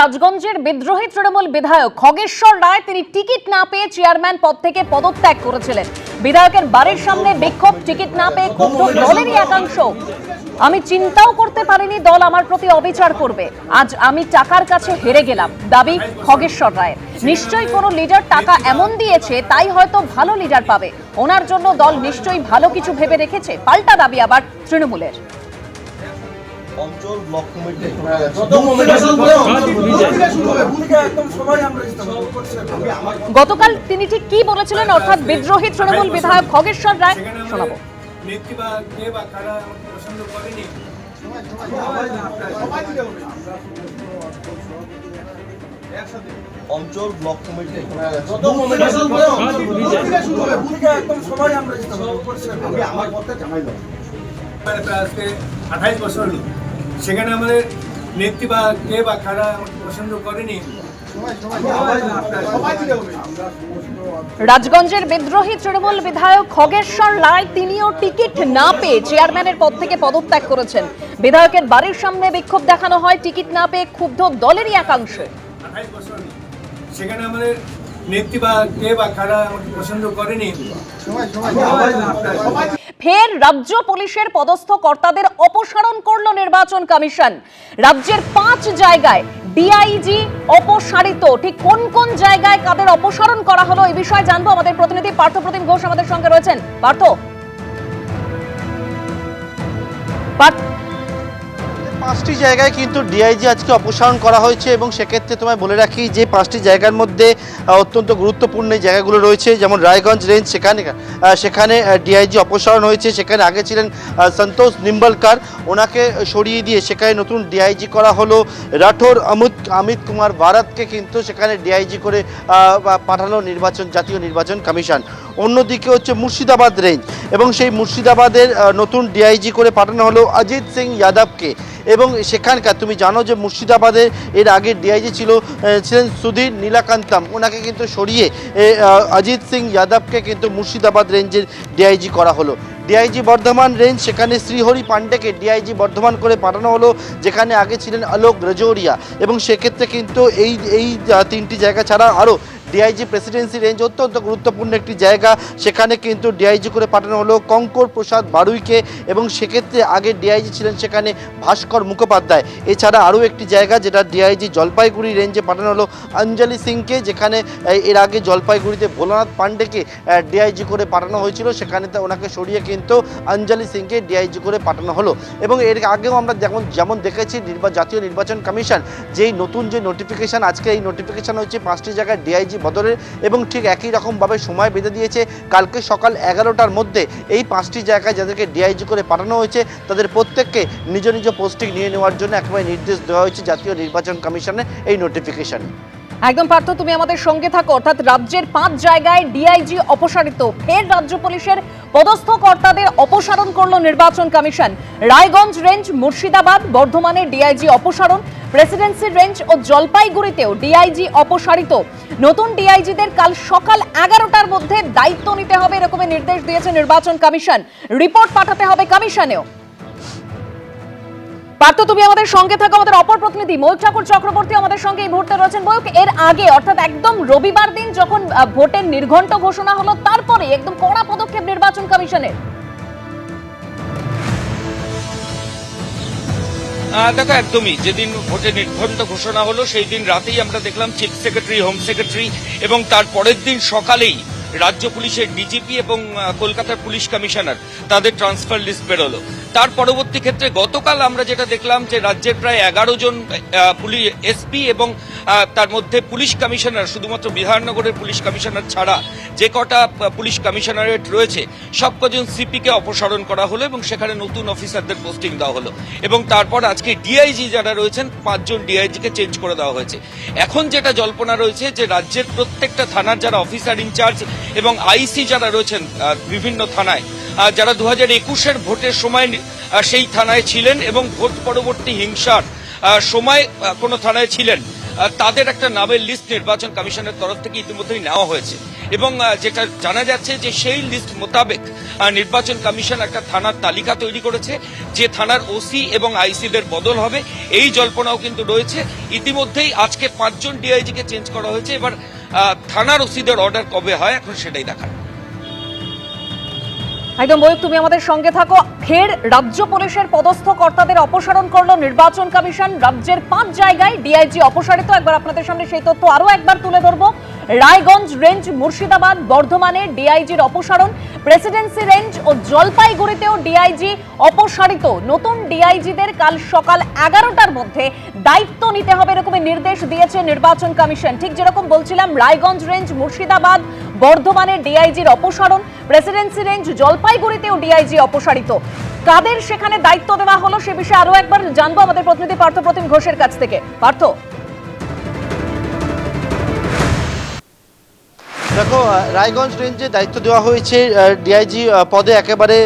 রাজগঞ্জের বিদ্রোহী তৃণমূল বিধায়ক খগেশ্বর রায় তিনি টিকিট না পেয়ে চেয়ারম্যান পদ থেকে পদত্যাগ করেছিলেন। বিধায়কের বাড়ির সামনে বিক্ষোভ, টিকিট না পেয়ে ক্ষুব্ধ দলেরই একাংশ। আমি চিন্তাও করতে পারিনি দল আমার প্রতি অবিচার করবে, আজ আমি টাকার কাছে হেরে গেলাম, দাবি খগেশ্বর রায়ের। নিশ্চয়ই কোনো লিডার টাকা এমন দিয়েছে তাই হয়তো ভালো লিডার পাবে, ওনার জন্য দল নিশ্চয়ই ভালো কিছু ভেবে রেখেছে, পাল্টা দাবি আবার তৃণমূলের। অঞ্চল ব্লক কমিটি গতকাল তিনি ঠিক কি বলেছিলেন, অর্থাৎ বিদ্রোহী তৃণমূল বিধায়ক খগেশ্বর রায়, শোনাবো। অঞ্চল ব্লক কমিটি আজকে 28 বছর হলো, সেখানে আমাদের নেত্রী বা কে বা কারা আমাকে পছন্দ করেনি। রাজগঞ্জের বিদ্রোহী তৃণমূল বিধায়ক খগেশ্বর রায় তিনিও টিকিট না পেয়ে চেয়ারম্যানের পদ থেকে পদত্যাগ করেছেন। বিধায়কের বাড়ির সামনে বিক্ষোভ দেখানো হয়, টিকিট না পেয়ে ক্ষুব্ধ দলেরই একাংশ। 28 বছর হলো, সেখানে আমাদের নেত্রী বা কে বা কারা আমাকে পছন্দ করেনি। ফের রাজ্য পুলিশের পদস্থ কর্তাদের অপসারণ করল নির্বাচন কমিশন। রাজ্যের 5 জায়গায় ডিআইজি অপসারিত। ঠিক কোন কোন জায়গায় কাদের অপসারণ করা হলো এই বিষয়ে জানবো। আমাদের প্রতিনিধি পার্থপ্রতিম ঘোষ আমাদের সঙ্গে রয়েছেন। পার্থ, 5টি জায়গায় কিন্তু ডিআইজি আজকে অপসারণ করা হয়েছে এবং সেক্ষেত্রে তোমায় বলে রাখি যে 5টি জায়গার মধ্যে অত্যন্ত গুরুত্বপূর্ণ জায়গাগুলো রয়েছে, যেমন রায়গঞ্জ রেঞ্জ, সেখানে ডিআইজি অপসারণ হয়েছে। সেখানে আগে ছিলেন সন্তোষ নিম্বলকার, ওনাকে সরিয়ে দিয়ে সেখানে নতুন ডিআইজি করা হলো। রাঠোর অমিত কুমার ভারতকে কিন্তু সেখানে ডিআইজি করে পাঠানো জাতীয় নির্বাচন কমিশন। অন্যদিকে হচ্ছে মুর্শিদাবাদ রেঞ্জ এবং সেই মুর্শিদাবাদের নতুন ডিআইজি করে পাঠানো হলো অজিত সিং যাদবকে। এবং সেখানকার তুমি জানো যে মুর্শিদাবাদের এর আগে ডিআইজি ছিলেন সুধীর নীলাকান্তম, ওনাকে কিন্তু সরিয়ে অজিত সিং যাদবকে কিন্তু মুর্শিদাবাদ রেঞ্জের ডিআইজি করা হলো। ডিআইজি বর্ধমান রেঞ্জ, সেখানে শ্রীহরি পান্ডেকে ডিআইজি বর্ধমান করে পাঠানো হলো, যেখানে আগে ছিলেন আলোক রাজৌরিয়া। এবং সেক্ষেত্রে কিন্তু এই 3টি জায়গা ছাড়া আরও ডিআইজি প্রেসিডেন্সি রেঞ্জ অত্যন্ত গুরুত্বপূর্ণ একটি জায়গা, সেখানে কিন্তু ডিআইজি করে পাঠানো হলো কঙ্কর প্রসাদ বারুইকে। এবং সেক্ষেত্রে আগে ডিআইজি ছিলেন সেখানে ভাস্কর মুখোপাধ্যায়। এছাড়া আরও একটি জায়গা যেটা ডিআইজি জলপাইগুড়ি রেঞ্জে পাঠানো হলো অঞ্জলি সিংকে, যেখানে এর আগে জলপাইগুড়িতে ভোলানাথ পান্ডেকে ডিআইজি করে পাঠানো হয়েছিল, সেখানে ওনাকে সরিয়ে কিন্তু অঞ্জলি সিংকে ডিআইজি করে পাঠানো হলো। এবং এর আগেও আমরা যেমন দেখেছি জাতীয় নির্বাচন কমিশন যেই নতুন যে নোটিফিকেশান, আজকে এই নোটিফিকেশান হচ্ছে 5টি জায়গায় ডিআইজি বদলের, এবং ঠিক একই রকমভাবে সময় বেঁধে দিয়েছে কালকে সকাল 11টার মধ্যে এই 5টি জায়গায় যাদেরকে ডিআইজি করে পাঠানো হয়েছে তাদের প্রত্যেককে নিজ নিজ পোস্টিং নিয়ে নেওয়ার জন্য একেবারে নির্দেশ দেওয়া হয়েছে জাতীয় নির্বাচন কমিশনের এই নোটিফিকেশনে। একদম পার্থ, তুমি আমাদের সঙ্গে থাকো। অর্থাৎ রাজ্যের 5 জায়গায় ডিআইজি অপসারিত, ফের রাজ্য পুলিশের পদস্থ কর্তাদের অপসারণ করলো নির্বাচন কমিশন। রায়গঞ্জ রেঞ্জ, মুর্শিদাবাদ, বর্ধমানে ডিআইজি অপসারণ, প্রেসিডেন্সি রেঞ্জ ও জলপাইগুড়িতেও ডিআইজি অপসারিত। নতুন ডিআইজিদের কাল সকাল 11টার মধ্যে দায়িত্ব নিতে হবে এরকমের নির্দেশ দিয়েছে নির্বাচন কমিশন। রিপোর্ট পাঠাতে হবে কমিশনেও। পার্থ, তুমি আমাদের সঙ্গে থাকো। আমাদের অপর প্রতিনিধি ময়ূক ঠাকুর চক্রবর্তী আমাদের সঙ্গে এই মুহূর্তে রয়েছেন। ময়ূক, এর আগে অর্থাৎ একদম রবিবার দিন যখন ভোটের নির্ঘণ্ট ঘোষণা হলো, তারপরে একদম কড়া পদক্ষেপ নির্বাচন কমিশনের। দেখো, একদমই যেদিন ভোটের নির্ঘণ্ট ঘোষণা হলো সেই দিন রাতেই আমরা দেখলাম চিফ সেক্রেটারি, হোম সেক্রেটারি এবং তার পরের দিন সকালেই রাজ্য পুলিশের ডিজিপি এবং কলকাতার পুলিশ কমিশনার তাদের ট্রান্সফার লিস্ট বেরোলো। তার পরবর্তী ক্ষেত্রে গতকাল আমরা যেটা দেখলাম যে রাজ্যের প্রায় 11 জন এসপি এবং তার মধ্যে পুলিশ কমিশনার, শুধুমাত্র বিধাননগরের পুলিশ কমিশনার ছাড়া যে কটা পুলিশ কমিশনারেট রয়েছে সব কজন সিপিকে অপসারণ করা হলো এবং সেখানে নতুন অফিসারদের পোস্টিং দেওয়া হলো। এবং তারপর আজকে ডিআইজি যারা রয়েছেন 5 জন ডিআইজিকে চেঞ্জ করে দেওয়া হয়েছে। এখন যেটা জল্পনা রয়েছে যে রাজ্যের প্রত্যেকটা থানার যারা অফিসার ইনচার্জ এবং আইসি যারা রয়েছেন বিভিন্ন থানায়, যারা 2021-এর ভোটের সময় সেই থানায় ছিলেন এবং ভোট পরবর্তী হিংসার সময় কোনো থানায় ছিলেন, তাদের একটা নামের লিস্ট নির্বাচন কমিশনের তরফ থেকে ইতিমধ্যেই নেওয়া হয়েছে এবং যেটা জানা যাচ্ছে যে সেই লিস্ট মোতাবেক নির্বাচন কমিশন একটা থানার তালিকা তৈরি করেছে, যে থানার ওসি এবং আইসিদের বদল হবে এই জল্পনাও কিন্তু রয়েছে। ইতিমধ্যেই আজকে 5 জন ডিআইজিকে চেঞ্জ করা হয়েছে, এবার থানার ওসিদের অর্ডার কবে হয় এখন সেটাই দেখার। একদম ময়ূক, তুমি আমাদের সঙ্গে থাকো। ফের রাজ্য পুলিশের পদস্থ কর্তাদের অপসারণ করলো নির্বাচন কমিশন। রাজ্যের 5 জায়গায় ডিআইজি অপসারিত। একবার আপনাদের সামনে সেই তথ্য আরো একবার তুলে ধরবো। রায়গঞ্জ রেঞ্জ, মুর্শিদাবাদ, বর্ধমানে ডিআইজির অপসারণ। প্রেসিডেন্সি রেঞ্জ ও জলপাইগুড়িতেও ডিআইজি অপসারিত। নতুন ডিআইজিদের কাল সকাল 11টার মধ্যে দায়িত্ব নিতে হবে এরকমই নির্দেশ দিয়েছে নির্বাচন কমিশন। ঠিক যেরকম বলছিলাম, রায়গঞ্জ রেঞ্জ, মুর্শিদাবাদ, বর্ধমানে ডিআইজির অপসারণ। প্রেসিডেন্সি রেঞ্জ, জলপাইগুড়িতেও ডিআইজি অপসারিত। কাদের সেখানে দায়িত্ব দেওয়া হলো সে বিষয়ে আরো একবার জানবো আমাদের প্রতিনিধি পার্থপ্রতিম ঘোষের কাছ থেকে। পার্থ, দেখো, রায়গঞ্জ রেঞ্জে দায়িত্ব দেওয়া হয়েছে ডিআইজি পদে একেবারে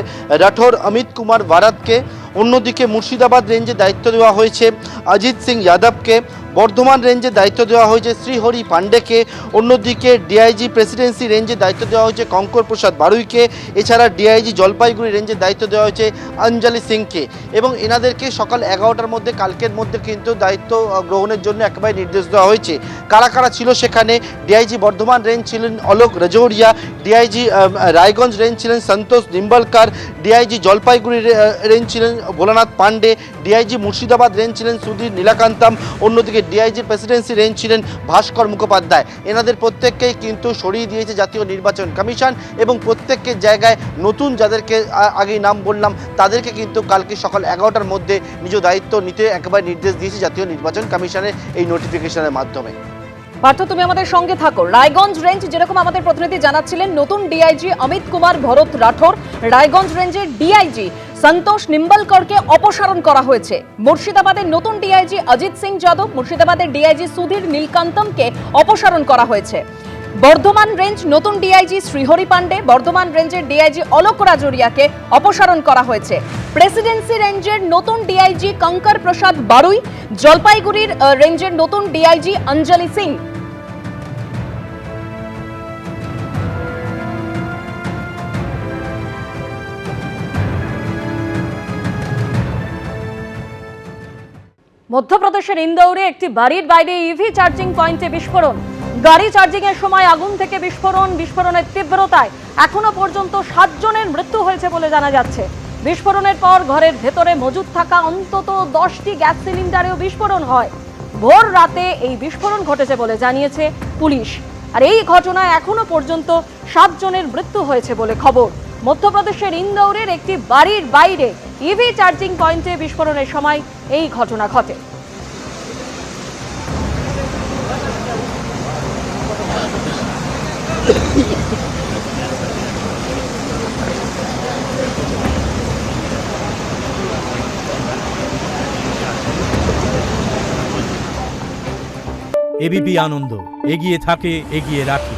রাঠোর অমিত কুমার ভারাতকে। অন্যদিকে মুর্শিদাবাদ রেঞ্জে দায়িত্ব দেওয়া হয়েছে অজিত সিং যাদবকে। বর্ধমান রেঞ্জে দায়িত্ব দেওয়া হয়েছে শ্রীহরি পান্ডেকে। অন্যদিকে ডিআইজি প্রেসিডেন্সি রেঞ্জে দায়িত্ব দেওয়া হয়েছে কঙ্কর প্রসাদ বারুইকে। এছাড়া ডিআইজি জলপাইগুড়ি রেঞ্জে দায়িত্ব দেওয়া হয়েছে অঞ্জলি সিংকে। এবং এনাদেরকে সকাল 11টার মধ্যে, কালকের মধ্যে কিন্তু দায়িত্ব গ্রহণের জন্য একেবারে নির্দেশ দেওয়া হয়েছে। কারা কারা ছিল সেখানে? ডিআইজি বর্ধমান রেঞ্জ ছিলেন অলোক রাজৌরিয়া, ডিআইজি রায়গঞ্জ রেঞ্জ ছিলেন সন্তোষ নিম্বলকার, ডিআইজি জলপাইগুড়ি রেঞ্জ ছিলেন ভোলানাথ পান্ডে, ডিআইজি মুর্শিদাবাদ রেঞ্জ ছিলেন সুধীর নীলাকান্তম। অন্যদিকে ডিআইজি প্রেসিডেন্সি রেঞ্জ ছিলেন ভাস্কর মুখোপাধ্যায়। এনাদের প্রত্যেককেই কিন্তু সরিয়ে দিয়েছে জাতীয় নির্বাচন কমিশন এবং প্রত্যেকের জায়গায় নতুন যাদেরকে আগেই নাম বললাম তাদেরকে কিন্তু কালকে সকাল 11টার মধ্যে নিজ দায়িত্ব নিতে একেবারে নির্দেশ দিয়েছে জাতীয় নির্বাচন কমিশনের এই নোটিফিকেশনের মাধ্যমে। পার্থ, তুমি আমাদের সঙ্গে থাকো। রায়গঞ্জ রেঞ্জ, যেরকম আমাদের প্রতিনিধি জানাচ্ছিলেন, নতুন ডিআইজি অমিত কুমার ভরত রাঠোর, রায়গঞ্জ রেঞ্জের ডিআইজি সন্তোষ নিম্বলকরকে অপসারণ করা হয়েছে। মুর্শিদাবাদের নতুন ডিআইজি অজিত সিং যাদব, মুর্শিদাবাদের ডিআইজি সুধীর নীলকান্তমকে অপসারণ করা হয়েছে। বর্ধমান রেঞ্জ নতুন ডিআইজি শ্রীহরি পান্ডে, বর্ধমান রেঞ্জের ডিআইজি অলোক রাজৌরিয়াকে অপসারণ করা হয়েছে। প্রেসিডেন্সি রেঞ্জের নতুন ডিআইজি কঙ্কর প্রসাদ বারুই, জলপাইগুড়ির রেঞ্জের নতুন ডিআইজি অঞ্জলি সিং। মধ্যপ্রদেশের ইন্দোরে একটি বাড়ির বাইরে ইভি চার্জিং পয়েন্টে বিস্ফোরণ। গাড়ি চার্জিং এর সময় আগুন থেকে বিস্ফোরণের তীব্রতায় এখনো পর্যন্ত 7 জনের মৃত্যু হয়েছে বলে জানা যাচ্ছে। বিস্ফোরণের পর ঘরের ভেতরে মজুদ থাকা অন্তত 10টি গ্যাস সিলিন্ডারেও বিস্ফোরণ হয়। ভোর রাতে এই বিস্ফোরণ ঘটেছে বলে জানিয়েছে পুলিশ। আর এই ঘটনায় এখনো পর্যন্ত 7 জনের মৃত্যু হয়েছে বলে খবর। মধ্যপ্রদেশের ইন্দোরের একটি বাড়ির বাইরে ইভি চার্জিং পয়েন্টে বিস্ফোরণের সময় এই ঘটনা ঘটে। এবিপি আনন্দ, এগিয়ে থাকে, এগিয়ে রাখে।